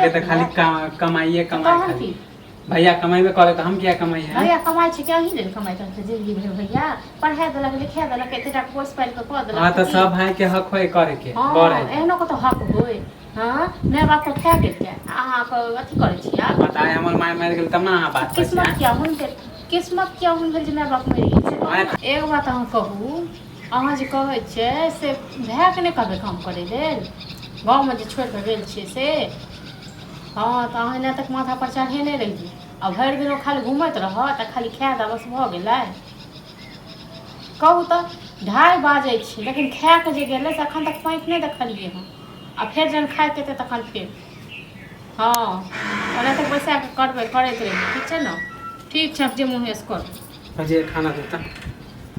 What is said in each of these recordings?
के तो खाली कमाइए कमाई खाली। भैया कमाइबे करे तो हम क्या कमाई है? भैया कमाई छै क्या ही लेल कमाई करते जिंदगी भर भैया पढ़ा देलक लिखा देलक एतेटा कोर्स पाइल के क देलक। हां तो सब भाई के हक होय करे के बड़े एहनो को तो हक होय। हां मैं बाप को खा गेल के अहाँ को अथी करे छी यार बताए हमर माय मर गेल तब ना अहाँ बात करे। किस्मत क्या हुन भेल जे मैं बाप मरि गेल। एक बात अहाँ कहू अहाँ जे कहै छै से भए के नहि कहबै काम करे लेल गाँव में जे छोड़ के गेल छियै से। हाँ तो अहाँ एना तक माथा पर चढ़ेने रहिए आ भरि दिन खाली घूमत रहत आ खाली खाए दा बस भऽ गेलै। कहू तो 2:30 बाजै छै लेकिन खाए के जे गेलै से अखन तक पाँति नहि देखलियै हँ आ फेर जहन खाए के एतै तखन फेर हाँ ओना तक बैसा के करबै करैत रहिए ठीक छै ने। ठीक छै जे मुँहे से कर जे खाना देता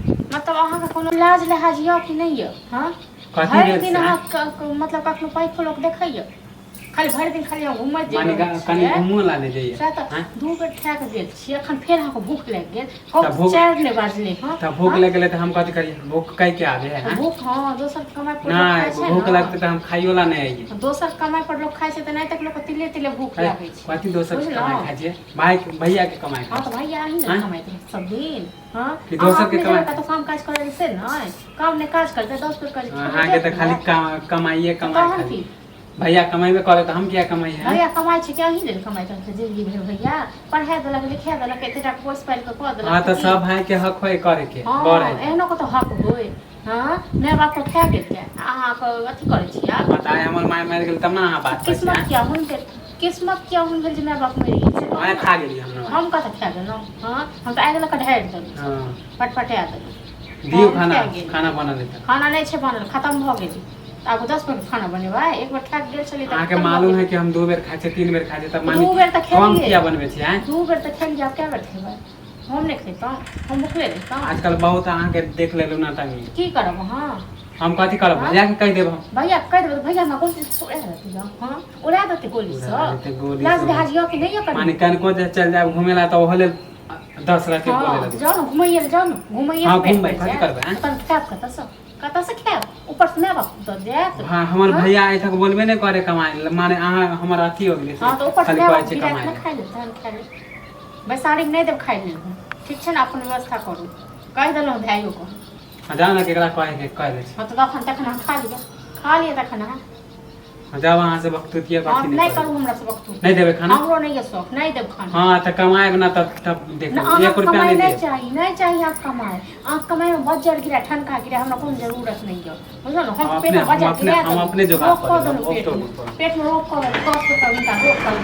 मतलब अहाँ के कोनो लाज लिहाज यऽ कि नहीं यऽ? हाँ भरि दिन अहाँ मतलब कखनो पाइप लोक देखैया खाली भरि दिन खाली हम घुमैत माने कनी घुमो ला ले जाइए से तऽ 2 बेर खा के गेल छियै अखन फेर अहाँके भूख लागि गेल कब 4 नहि बाजले हाँ तब भूख लग गेलै तऽ हम कथि करिए भूख कहि के आबे है भूख हाँ दोसर कमाई पर खाय छै भूख लगते तऽ हम खाइयो ला नहीं आइए दोसर कमाई पर लोग खाइ छै तऽ नहीं तक लोग तिले तिले भूख लागै छै कथि दोसर कमाई खाइ छै भाई भैया के कमाई हाँ तो भैया ही ना कमाई सब दिन हाँ कि दोसर के कमाई तो काम काज करे से नहीं काम ने काज करते 10 रुपए कर अहाँ के तऽ खाली कमाइए कमाई भैया कमाइबे करे तो हम क्या कमाई है? भैया कमाई छै क्या ही लेल कमाई करते जिंदगी भर भैया पढ़ा देलक लिखा देलक एतेटा कोर्स पाइल के क देलक। हां तो सब भाई के हक होय करे के बड़े एहनो को तो हक होय। हां मैं बाप को खा गेल के अहाँ को अथी करे छी यार बताए हमर माय मर गेल तब ना अहाँ बात करे। किस्मत क्या हुन भेल जे मैं बाप मरि गेल से मैं खा गेली हम कत खा गेलौ। हां हम तो आगे लक ढारि देलौ हां पटपटा देलौ दियो खाना बना देता खाना नहीं छै बनल खत्म भ गेल अब 10 बेर खाना बनेबा एक बार खा गेल छली त आके मालूम है कि हम 2 बेर खाइ छै 3 बेर खाइ छै तब मानी 2 बेर त कम किया बनबै छी हैं 2 बेर त खेल जा क्या बेर खेबै हम नहीं खेता हम भूखले रहता। आजकल बहुत अहाँ के देख लेलु ना तंगी की करब हां हम कथि करब भैया के कह देब हम भैया कह देब भैया ना गोली से उड़ा देती हां उड़ा देते गोली से लाज हाजियो कि नहीं कर माने कन को चल जाब घुमेला त ओहले 10 रात के बोले लगे जाओ घुमैया जाओ घुमैया हां घुमबै कथि करबै हैं तन खाब कत से खाब ऊपर से मैं बाप तो देत। हां हमर भैया आई तक बोलबे नहीं करे कमाई माने अहाँ हमर अथी हो गेलै हां तो ऊपर से कहै छै कमाई खा ले धान खा ले बैसारी नहीं देब खाइ ले ठीक छै ना अपन व्यवस्था करू कह देलौ भाइयो को जाना केकरा कह दे हां तो तखन हम खा लिए तखन जब वहां से वक्तुतिया बात नहीं करू हमरा से वक्तुतिया नहीं देबे खाना हमरो नहीं है शौक नहीं देब खाना। हां त कमाएब ना तब देखो 1 रुपया नहीं दे नहीं चाहिए आप कमाए आप कमाए में बजर गिरा ठनका गिरा हमरा कोई जरूरत नहीं है बुझल हम पेट में बजर गिरा हम अपने जुगाड़ कर पेट में रोक कर 10 रुपया उनका रोक कर